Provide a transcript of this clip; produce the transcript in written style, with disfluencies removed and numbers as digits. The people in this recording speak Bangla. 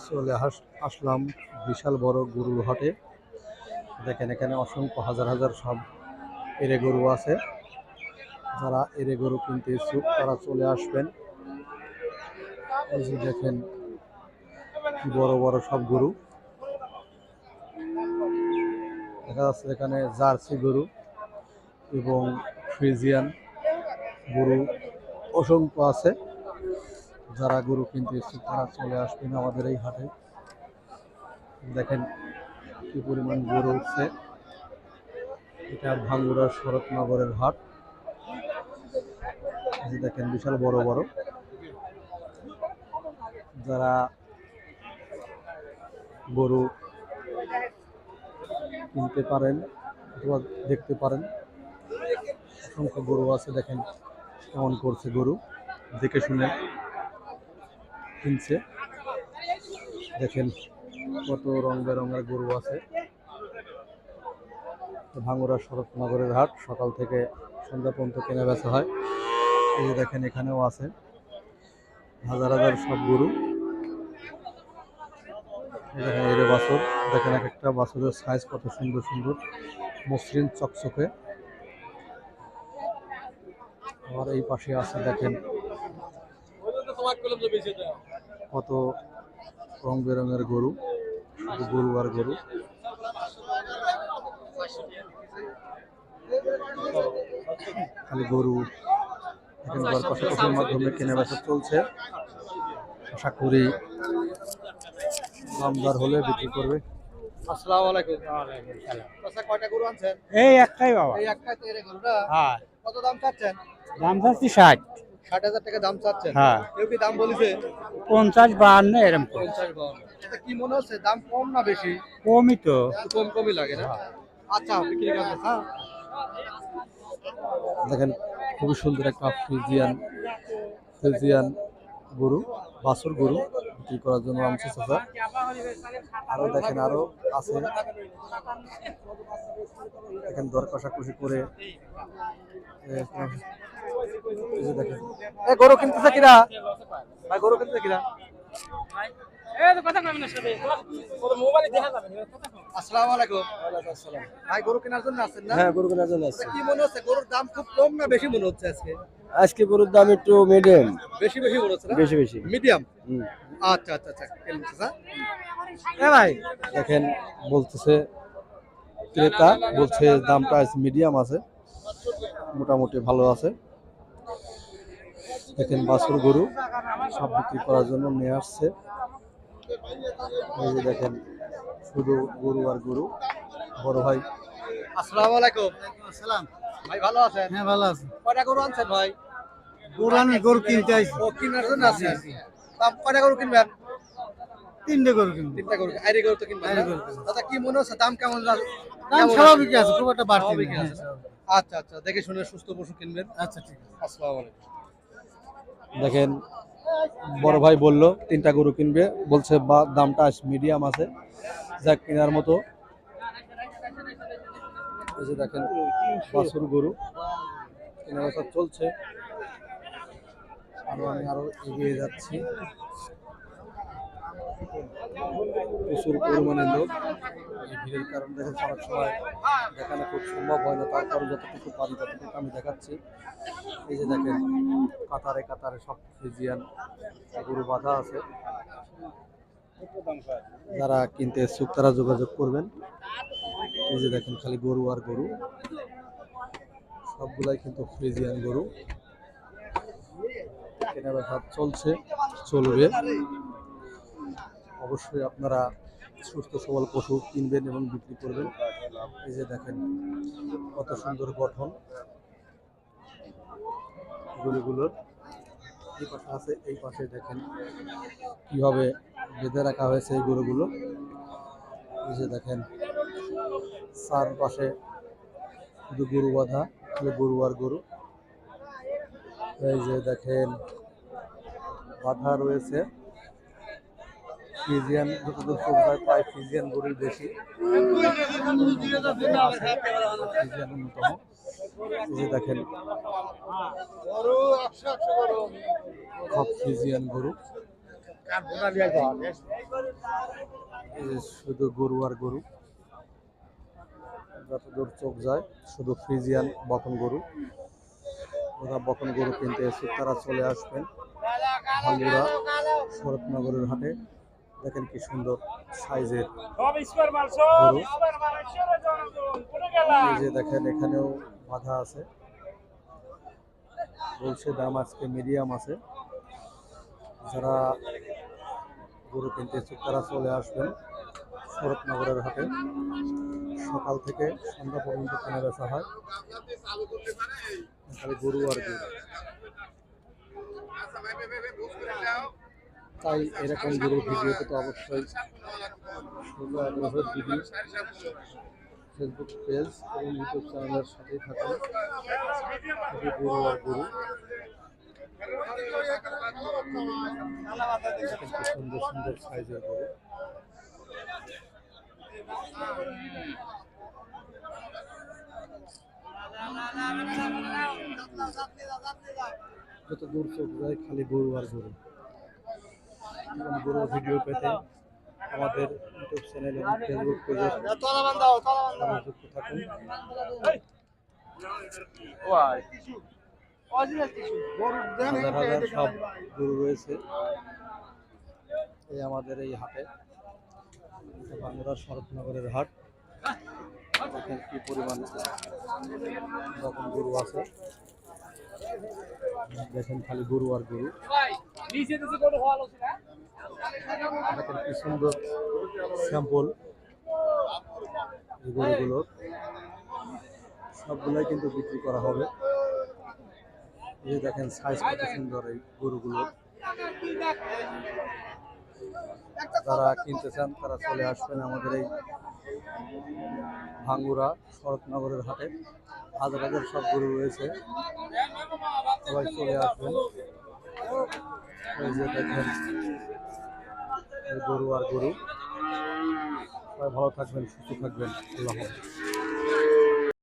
চলে আসলাম বিশাল বড় গরুর হাটে। দেখেন এখানে অসংখ্য হাজার হাজার সব এরে গরু আছে। যারা এরে গরু কিনতে ইচ্ছুক তারা চলে আসবেন। এই যে দেখেন কি বড় বড় সব গরু দেখা যাচ্ছে। এখানে জার্সি গরু এবং ফ্রিজিয়ান গরু অসংখ্য আছে। যারা গরু কিনতে ইচ্ছুক তারা চলে আসবেন আমাদের এই হাটে। দেখেন কি পরিমাণ গরু উঠছে। এটা ভাঙ্গুড়ার শরৎনগরের হাট। দেখেন বিশাল বড় বড়। যারা গরু কিনতে পারেন অথবা দেখতে পারেন, অসংখ্য গরু আছে। দেখেন কেমন করছে গরু, দেখে শুনে কিনছে। দেখেন কত রং বেরঙের গরু আছে। ভাঙ্গুড়া শরৎনগরের হাট, সকাল থেকে সন্ধ্যা পর্যন্ত কেনা বেচা হয়। এই যে দেখেন এখানেও আছে হাজার হাজার সব গরু। দেখেন এর বাছুর, দেখেন এক একটা বাছুরের সাইজ কত সুন্দর সুন্দর, মসৃণ চকচকে। আর এই পাশে আছে দেখেন কত রং বেরঙের গরু, শুধু গরু আর গরু। খালি গরু। এখন দর কষাকষির মাধ্যমে কেনা বেচা চলছে। আশা করি দামদার হলে বিক্রি করবে। আসসালামু আলাইকুম। ওয়ালাইকুম সালাম। আচ্ছা, কয়টা গরু আনছেন? এই একটাই বাবা। এই একটাই তো এর গরুটা? হ্যাঁ। কত দাম চাচ্ছেন? দাম চাচ্ছি 60। 60,000 টাকা দাম চাচ্ছেন? হ্যাঁ। কেউ কি দাম বলেছে? 50 52 এরকম। 50-52। এটা কি মনে হচ্ছে দাম কম না বেশি? কমই তো। একটু কমই লাগে না? আচ্ছা, বিক্রি করবেন। হ্যাঁ। দেখেন খুবই সুন্দর একটা ফ্রিজিয়ান গরু, বাছুর গরু বিক্রি করার জন্য আনছে চাচা। আরো দেখেন আরো আছে। দেখেন দর কষাকষি করে দেখেন গরু কিনতেছে কিনা ভাই, গরু কিনতেছে কিনা? আসসালামু আলাইকুম। ভাই গরু কেনার জন্য আসছেন না? হ্যাঁ, গরু কেনার জন্য আসছে। কি মনে হচ্ছে গরুর দাম খুব কম না বেশি মনে হচ্ছে আজকে? আজকে গরুর দাম একটু মিডিয়াম। বেশি বেশি মনে হচ্ছে না? বেশি বেশি। মিডিয়াম। আচ্ছা আচ্ছা আচ্ছা। ভাই দেখেন বলতেছে ক্রেতা, বলছে দামটা মিডিয়াম আছে, মোটামুটি ভালো আছে। দেখেন বাছুর গরু সব বিক্রি করার জন্য নিয়ে আসছে। এই যে দেখেন শুধু গরু আর গরু। বড় ভাই আসসালামু আলাইকুম। আসসালাম। ভাই ভালো আছেন? হ্যাঁ, ভালো আছে। কয়টা গরু আনছেন ভাই? গরু কিনতে আইছি। ও কেনার জন্য আছেন? দাম কয়টা গরু কিনবেন? 3টে গরু কিনবো। 3টা গরু। আইরি গরু তো কিনবেন? আইরি গরু কিনবো। দাদা কি মনে হচ্ছে দাম কেমন? দাম স্বাভাবিকই আছে, খুব একটা বাড়তি স্বাভাবিকই না। আছে না? আচ্ছা আচ্ছা, দেখে শুনে সুস্থ পশু কিনবেন। আচ্ছা, ঠিক আছে। আসসালামু আলাইকুম। দেখেন বড় ভাই বললো 3টা গরু কিনবে, বলছে দামটা মিডিয়াম আছে, যা কেনার মতো। এই যে দেখেন বাছুর গরু কেনা বেচা চলছে। আমি আরো এগিয়ে যাচ্ছি। প্রচুর পরিমাণে লোক। এই ভিড়ের কারণে দেখেন অনেক সময় দেখানো খুব সম্ভব হয় না, তারপরে যতটুকু পারি ততটুকু আমি দেখাচ্ছি। এই যে দেখেন কাতারে কাতারে সব ফ্রিজিয়ান গরু বাঁধা আছে। যারা কিনতে ইচ্ছুক তারা যোগাযোগ করবেন। এই যে দেখেন খালি গরু আর গরু, সবগুলাই কিন্তু ফ্রিজিয়ান গরু। কেনা বেচা চলছে, চলবে। অবশ্যই আপনারা সুস্থ সবল পশু কিনবেন এবং বিক্রি করবেন। এই যে দেখেন কত সুন্দর গঠন গরুগুলোর। এই পাশে আছে, এই পাশে দেখেন কিভাবে বেঁধে রাখা হয়েছে এই গরুগুলো। এই যে দেখেন চারপাশে শুধু গরু বাঁধা, গরু আর গরু। এই যে দেখেন বাঁধা রয়েছে ফ্রিজিয়ান, যতদূর চোখ প্রায় ফ্রিজিয়ান গরুই বেশি, ফ্রিজিয়ান অন্যতম। এই যে দেখেন সব ফ্রিজিয়ান গরু। এই যে শুধু গরু আর গরু, যতদূর চোখ যায় শুধু ফ্রিজিয়ান বকন গরু। যারা বকন গরু কিনতে এসে তারা চলে আসবেন ভাঙ্গুড়া শরৎনগরের হাটে। দেখেন কি সুন্দর সাইজের গরু। এই যে দেখেন এখানেও বাধা আছে, বলছে দাম আজকে মিডিয়াম আছে। যারা গরু কিনতে ইচ্ছুক তারা চলে আসবেন শরৎনগরের হাটে। সকাল থেকে সন্ধ্যা পর্যন্ত কেনা বেচা হয়, খালি গরু আর গরু। তাই এরকম গরুর ভিডিও পেতে অবশ্যই সোজা আগ্রহের ভিডিও ফেসবুক পেজ এবং ইউটিউব চ্যানেলের সাথেই থাকুন। শুধু গরু আর গরু। দেখেন কি সুন্দর সুন্দর সাইজের গরু। যত দূর চোখ যায় খালি গরু আর গরু। এরকম গরু ভিডিও পেতে আমাদের ইউটিউব চ্যানেল এবং ফেসবুক পেজে যুক্ত থাকুন। হাজার হাজার সব গরু রয়েছে এই আমাদের এই হাটে, বাংলার শরৎনগরের হাট। দেখেন কি পরিমাণ রকম গরু আছে, দেখেন খালি গরু আর গরু। দেখেন কি সুন্দর স্যাম্পল এই গরুগুলোর, সবগুলাই কিন্তু বিক্রি করা হবে। এই দেখেন সাইজ কত সুন্দর এই গরুগুলোর। যারা কিনতে চান তারা চলে আসবেন আমাদের এই ভাঙ্গুড়া শরৎনগরের হাটে। হাজার হাজার সব গরু রয়েছে, সবাই চলে আসবেন। এই যে দেখেন এই গরু আর গরু। সবাই ভালো থাকবেন, সুস্থ থাকবেন। আল্লাহ হাফেজ।